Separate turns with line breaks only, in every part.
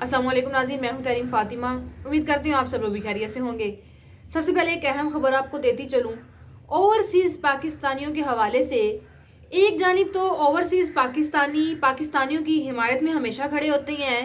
अस्सलाम वालेकुम नाज़रीन, मैं हूं तरीम फातिमा। उम्मीद करती हूँ आप सब लोग भी खैरियत से होंगे। सबसे पहले एक अहम खबर आपको देती चलूँ। ओवरसीज़ पाकिस्तानियों के हवाले से एक जानिब तो ओवरसीज़ पाकिस्तानियों की हिमायत में हमेशा खड़े होते हैं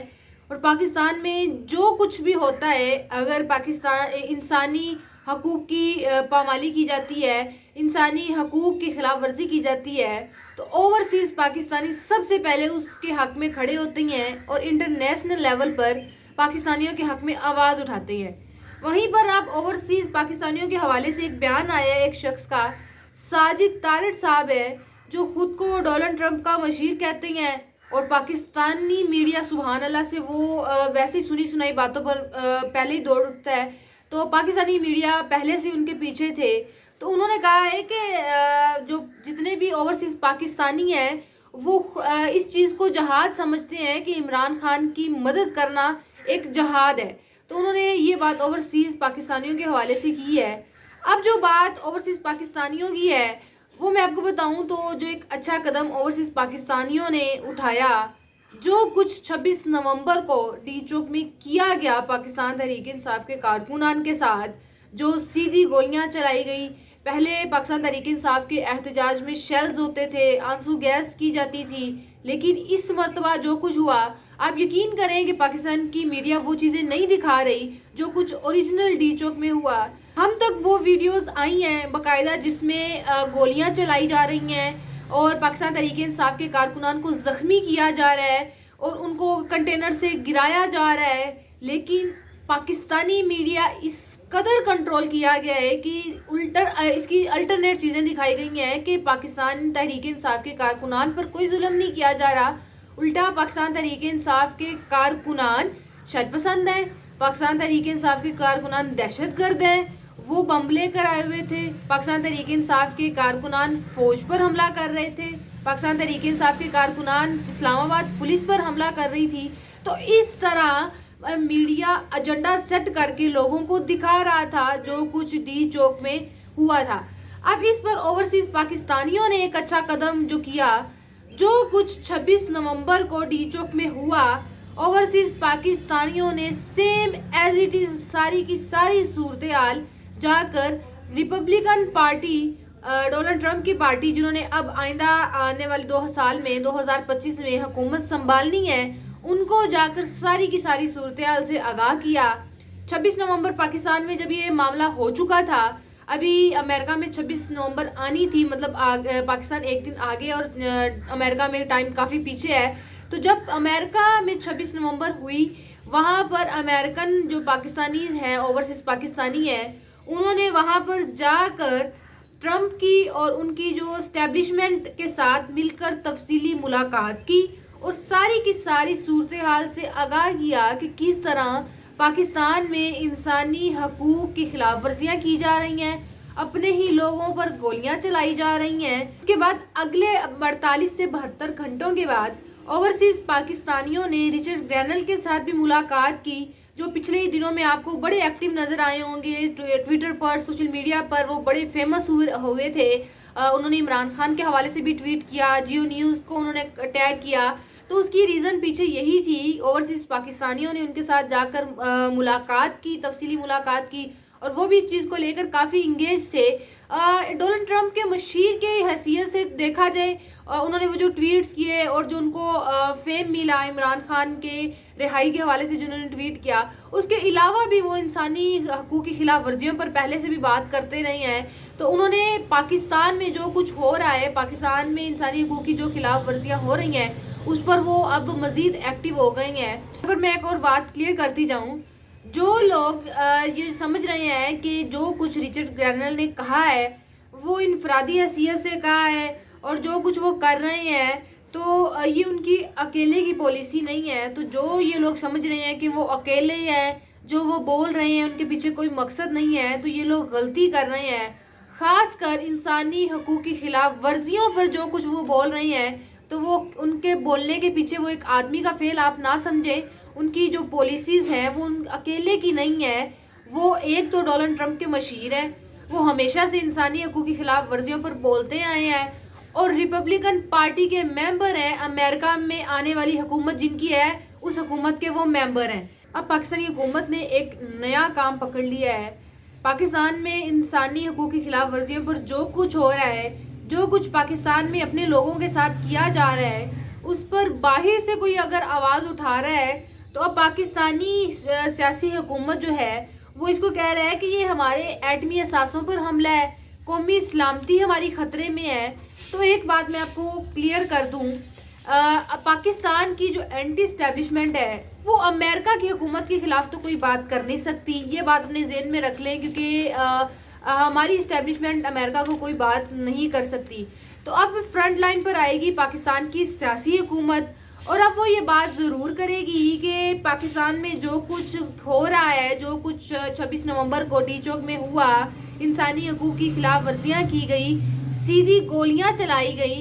और पाकिस्तान में जो कुछ भी होता है, अगर पाकिस्तान इंसानी हकूक़ की पामाली की जाती है, इंसानी हकूक़ की खिलाफ वर्जी की जाती है, तो ओवरसीज़ पाकिस्तानी सबसे पहले उसके हक़ में खड़े होते हैं और इंटरनेशनल लेवल पर पाकिस्तानियों के हक़ में आवाज़ उठाते हैं। वहीं पर आप ओवरसीज़ पाकिस्तानियों के हवाले से एक बयान आया है एक शख्स का, साजिद तारिड़ साहब है, जो ख़ुद को डोनाल्ड ट्रंप का मशीर कहते हैं और पाकिस्तानी मीडिया सुबहान अल्लाह से वो वैसे सुनी सुनाई बातों पर पहले ही दौड़ उठता है। तो पाकिस्तानी मीडिया पहले से उनके पीछे थे। तो उन्होंने कहा है कि जो जितने भी ओवरसीज़ पाकिस्तानी हैं वो इस चीज़ को जहाद समझते हैं कि इमरान खान की मदद करना एक जहाद है। तो उन्होंने ये बात ओवरसीज़ पाकिस्तानियों के हवाले से की है। अब जो बात ओवरसीज़ पाकिस्तानियों की है वो मैं आपको बताऊं तो जो एक अच्छा कदम ओवरसीज़ पाकिस्तानियों ने उठाया, जो कुछ 26 नवंबर को डी चौक में किया गया पाकिस्तान तहरीक इंसाफ के कारकुनान के साथ, जो सीधी गोलियां चलाई गई। पहले पाकिस्तान तहरीक इंसाफ के एहतजाज में शेल्स होते थे, आंसू गैस की जाती थी, लेकिन इस मरतबा जो कुछ हुआ, आप यकीन करें कि पाकिस्तान की मीडिया वो चीज़ें नहीं दिखा रही जो कुछ ओरिजिनल डी चौक में हुआ। हम तक वो वीडियोस आई हैं बाकायदा जिसमें गोलियां चलाई जा रही हैं और पाकिस्तान तहरीक इंसाफ के कारकुनान को ज़ख्मी किया जा रहा है और उनको कंटेनर से गिराया जा रहा है। लेकिन पाकिस्तानी मीडिया इस कदर कंट्रोल किया गया है कि इसकी अल्टरनेट चीज़ें दिखाई गई हैं कि पाकिस्तान तहरीक इंसाफ के कारकुनान पर कोई जुल्म नहीं किया जा रहा, उल्टा पाकिस्तान तहरीक इंसाफ के कारकुनान शर पसंद हैं, पाकिस्तान तहरीक इंसाफ के कारकुनान दहशतगर्द हैं, वो बम लेकर आए हुए थे, पाकिस्तान तहरीक इंसाफ के कारकुनान फौज पर हमला कर रहे थे, पाकिस्तान तहरीक इंसाफ के कारकुनान इस्लामाबाद पुलिस पर हमला कर रही थी। तो इस तरह मीडिया एजेंडा सेट करके लोगों को दिखा रहा था जो कुछ डी चौक में हुआ था। अब इस पर ओवरसीज़ पाकिस्तानियों ने एक अच्छा कदम जो किया, जो कुछ 26 नवंबर को डी चौक में हुआ, ओवरसीज़ पाकिस्तानियों ने सेम एज इट इज़ सारी की सारी सूरत हाल जाकर रिपब्लिकन पार्टी, डोनाल्ड ट्रंप की पार्टी जिन्होंने अब आइंदा आने वाले 2 साल में 2025 में हुकूमत संभालनी है, उनको जाकर सारी की सारी सूरत हाल से आगाह किया। 26 नवंबर पाकिस्तान में जब ये मामला हो चुका था, अभी अमेरिका में 26 नवंबर आनी थी, मतलब पाकिस्तान एक दिन आगे और अमेरिका में टाइम काफ़ी पीछे है। तो जब अमेरिका में 26 नवंबर हुई, वहाँ पर अमेरिकन जो पाकिस्तानी हैं, ओवरसीज़ पाकिस्तानी हैं, उन्होंने वहाँ पर जाकर ट्रंप की और उनकी जो एस्टेब्लिशमेंट के साथ मिलकर तफसीली मुलाकात की और सारी की सारी सूरत हाल से आगाह किया कि किस तरह पाकिस्तान में इंसानी हकूक़ की खिलाफ वर्जियाँ की जा रही हैं, अपने ही लोगों पर गोलियां चलाई जा रही हैं। उसके बाद अगले 48 से 72 घंटों के बाद ओवरसीज़ पाकिस्तानियों ने रिचर्ड ग्रैनल के साथ भी मुलाकात की, जो पिछले ही दिनों में आपको बड़े एक्टिव नज़र आए होंगे ट्विटर पर, सोशल मीडिया पर वो बड़े फेमस हुए थे। उन्होंने इमरान खान के हवाले से भी ट्वीट किया, जियो न्यूज़ को उन्होंने टैग किया। तो उसकी रीज़न पीछे यही थी, ओवरसीज़ पाकिस्तानियों ने उनके साथ जाकर मुलाकात की, तफसीली मुलाकात की और वो भी इस चीज़ को लेकर काफ़ी इंगेज थे। डोनाल्ड ट्रंप के मशीर के हैसियत से देखा जाए, उन्होंने वो जो ट्वीट्स किए और जो उनको फेम मिला इमरान खान के रिहाई के हवाले से जो उन्होंने ट्वीट किया, उसके अलावा भी वो इंसानी हकूक़ की खिलाफ वर्जियों पर पहले से भी बात करते रहे हैं। तो उन्होंने पाकिस्तान में जो कुछ हो रहा है, पाकिस्तान में इंसानी हकूक़ की जो खिलाफ वर्जियाँ हो रही हैं, उस पर वो अब मज़ीद एक्टिव हो गए हैं। पर मैं एक और बात क्लियर करती जाऊँ, जो लोग ये समझ रहे हैं कि जो कुछ रिचर्ड ग्रैनल ने कहा है वो इनफरादी हैसियत से कहा है और जो कुछ वो कर रहे हैं तो ये उनकी अकेले की पॉलिसी नहीं है, तो जो ये लोग समझ रहे हैं कि वो अकेले हैं, जो वो बोल रहे हैं उनके पीछे कोई मकसद नहीं है, तो ये लोग गलती कर रहे हैं। ख़ासकर इंसानी हकूक़ की खिलाफ वर्जियों पर जो कुछ वो बोल रहे हैं, तो वो उनके बोलने के पीछे वो एक आदमी का फेल आप ना समझें। उनकी जो पॉलिसीज़ हैं वो उन अकेले की नहीं है। वो एक तो डोनाल्ड ट्रंप के मशीर हैं, वो हमेशा से इंसानी हकूक़ की खिलाफ वर्जियों पर बोलते आए हैं और रिपब्लिकन पार्टी के मेंबर हैं। अमेरिका में आने वाली हुकूमत जिनकी है उस हुकूमत के वो मेंबर हैं। अब पाकिस्तानी हुकूमत ने एक नया काम पकड़ लिया है। पाकिस्तान में इंसानी हकूक़ की खिलाफ वर्जियों पर जो कुछ हो रहा है, जो कुछ पाकिस्तान में अपने लोगों के साथ किया जा रहा है, उस पर बाहर से कोई अगर आवाज़ उठा रहा है तो अब पाकिस्तानी सियासी हुकूमत जो है वो इसको कह रहा है कि ये हमारे एटमी असासों पर हमला है, कौमी सलामती हमारी ख़तरे में है। तो एक बात मैं आपको क्लियर कर दूं, पाकिस्तान की जो एंटी इस्टेब्लिशमेंट है वो अमेरिका की हुकूमत के खिलाफ तो कोई बात कर नहीं सकती। ये बात अपने ज़हन में रख लें, क्योंकि हमारी इस्टेब्लिशमेंट अमेरिका को कोई बात नहीं कर सकती। तो अब फ्रंट लाइन पर आएगी पाकिस्तान की सियासी हुकूमत, और अब वो ये बात ज़रूर करेगी कि पाकिस्तान में जो कुछ हो रहा है, जो कुछ 26 नवंबर को डी चौक में हुआ, इंसानी हकूक़ की खिलाफ वर्जियाँ की गई, सीधी गोलियाँ चलाई गई।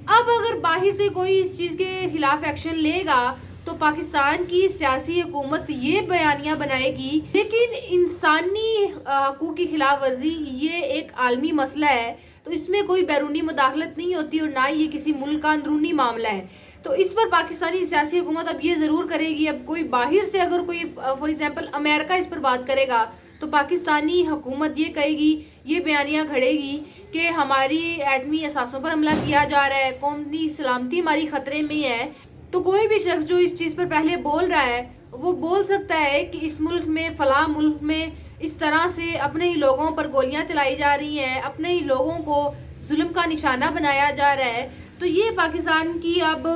अब अगर बाहर से कोई इस चीज़ के खिलाफ एक्शन लेगा तो पाकिस्तान की सियासी हुकूमत ये बयानियाँ बनाएगी। लेकिन इंसानी हकूक़ की खिलाफ वर्जी ये एक आलमी मसला है, तो इसमें कोई बैरूनी मुदाखलत नहीं होती और ना ये किसी मुल्क का अंदरूनी मामला है। तो इस पर पाकिस्तानी सियासी हुकूमत अब ये ज़रूर करेगी। अब कोई बाहर से अगर कोई फॉर एग्जांपल अमेरिका इस पर बात करेगा तो पाकिस्तानी हुकूमत ये कहेगी, ये बयानियाँ खड़ेगी कि हमारी एटमी असासों पर हमला किया जा रहा है, कौमी सलामती हमारी ख़तरे में है। तो कोई भी शख्स जो इस चीज़ पर पहले बोल रहा है वो बोल सकता है कि इस मुल्क में, फ़लाँ मुल्क में इस तरह से अपने ही लोगों पर गोलियां चलाई जा रही हैं, अपने ही लोगों को जुल्म का निशाना बनाया जा रहा है। तो ये पाकिस्तान की अब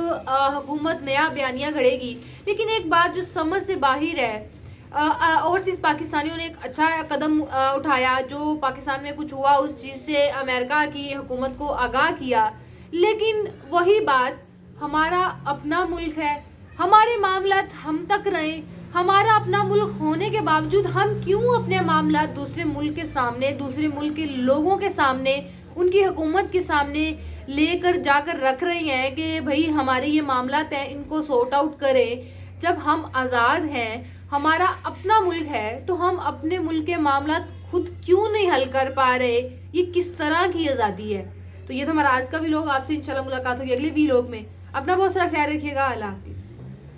हुकूमत नया बयानिया घड़ेगी। लेकिन एक बात जो समझ से बाहर है, ओवरसीज़ पाकिस्तानियों ने एक अच्छा कदम उठाया, जो पाकिस्तान में कुछ हुआ उस चीज़ से अमेरिका की हुकूमत को आगाह किया। लेकिन वही बात, हमारा अपना मुल्क है, हमारे मामलात हम तक रहे, हमारा अपना मुल्क होने के बावजूद हम क्यों अपने मामलात दूसरे मुल्क के सामने, दूसरे मुल्क के लोगों के सामने, उनकी हुकूमत के सामने लेकर जाकर रख रहे हैं कि भाई हमारे ये मामलात हैं, इनको सॉर्ट आउट करें। जब हम आज़ाद हैं, हमारा अपना मुल्क है, तो हम अपने मुल्क के मामलात खुद क्यों नहीं हल कर पा रहे? ये किस तरह की आज़ादी है? तो ये था हमारा आज का व्लॉग। आपसे इंशाल्लाह मुलाकात होगी अगले व्लॉग में। अपना बहुत सारा ख्याल रखिएगा। अल्लाह हाफिज़।